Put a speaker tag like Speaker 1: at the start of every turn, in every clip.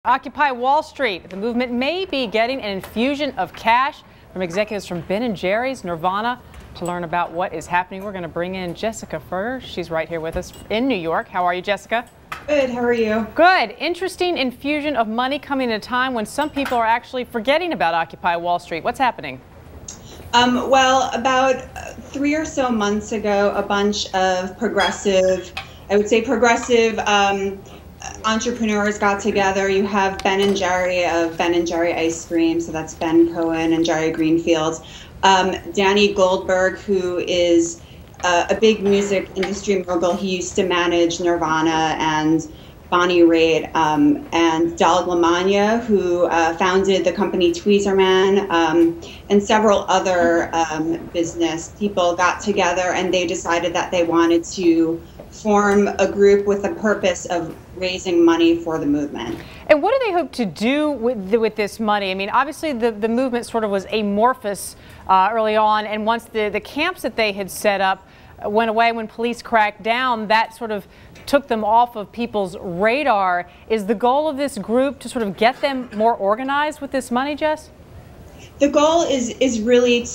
Speaker 1: Occupy Wall Street. The movement may be getting an infusion of cash from executives from Ben & Jerry's, Nirvana. To learn about what is happening, we're going to bring in Jessica Firger. She's right here with us in New York. How are you, Jessica?
Speaker 2: Good. How are you?
Speaker 1: Good. Interesting infusion of money coming at a time when some people are actually forgetting about Occupy Wall Street. What's happening?
Speaker 2: Well, about 3 or so months ago, a bunch of progressive entrepreneurs got together. You have Ben & Jerry of Ben & Jerry ice cream, so that's Ben Cohen and Jerry Greenfield. Danny Goldberg, who is a big music industry mogul. He used to manage Nirvana and Bonnie Raitt, and Daled Lamagna, who founded the company Tweezerman, and several other business people got together, and they decided that they wanted to form a group with the purpose of raising money for the movement.
Speaker 1: And what do they hope to do with this money? I mean, obviously the movement sort of was amorphous early on, and once the camps that they had set up went away when police cracked down, that sort of took them off of people's radar. Is the goal of this group to sort of get them more organized with this money, Jess?
Speaker 2: The goal is really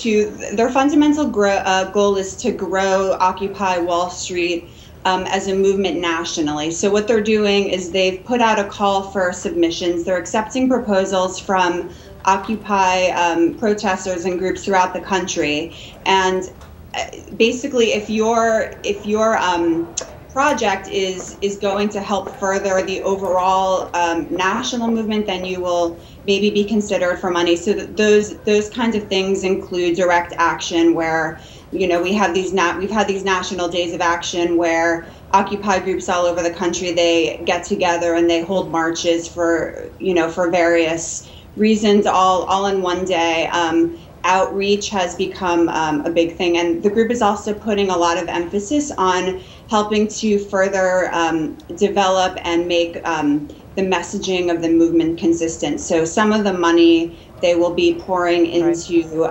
Speaker 2: their fundamental goal is to grow Occupy Wall Street as a movement nationally. So what they're doing is they've put out a call for submissions. They're accepting proposals from Occupy protesters and groups throughout the country. And basically, if your project is going to help further the overall national movement, then you will maybe be considered for money. So those kinds of things include direct action, where we've had these national days of action where Occupy groups all over the country, they get together and they hold marches for various reasons, all in one day. Outreach has become a big thing, and the group is also putting a lot of emphasis on helping to further develop and make the messaging of the movement consistent. So some of the money they will be pouring into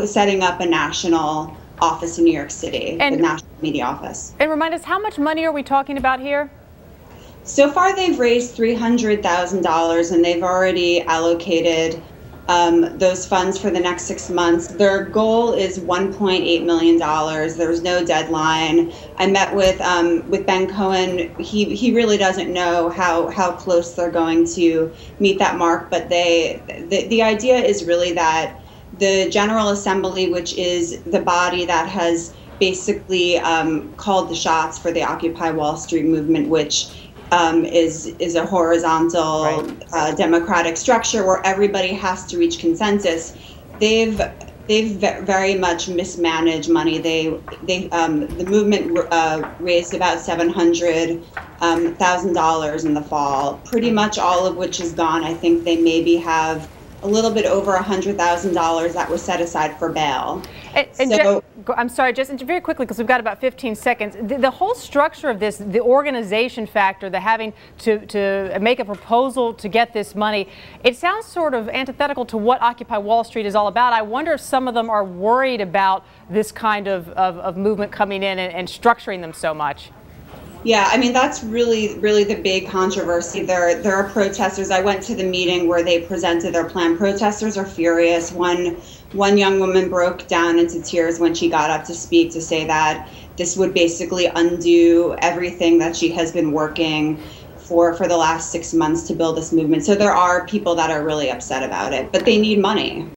Speaker 2: setting up a national office in New York City, the National Media Office.
Speaker 1: And remind us, how much money are we talking about here?
Speaker 2: So far, they've raised $300,000, and they've already allocated those funds for the next 6 months. Their goal is $1.8 million. There's no deadline. I met with Ben Cohen. He really doesn't know how close they're going to meet that mark, but the idea is really that the General Assembly, which is the body that has basically called the shots for the Occupy Wall Street movement, which is a horizontal democratic structure where everybody has to reach consensus. They've very much mismanaged money. The movement raised about $700,000 in the fall, pretty much all of which is gone. I think they maybe have a little bit over $100,000 that was set aside for bail.
Speaker 1: I'm sorry, just very quickly, because we've got about 15 seconds. The whole structure of this, the organization factor, the having to make a proposal to get this money, it sounds sort of antithetical to what Occupy Wall Street is all about. I wonder if some of them are worried about this kind of movement coming in and structuring them so much.
Speaker 2: Yeah, I mean, that's really the big controversy. There are protesters. I went to the meeting where they presented their plan. Protesters are furious. One young woman broke down into tears when she got up to speak, to say that this would basically undo everything that she has been working for the last 6 months to build this movement. So there are people that are really upset about it, but they need money.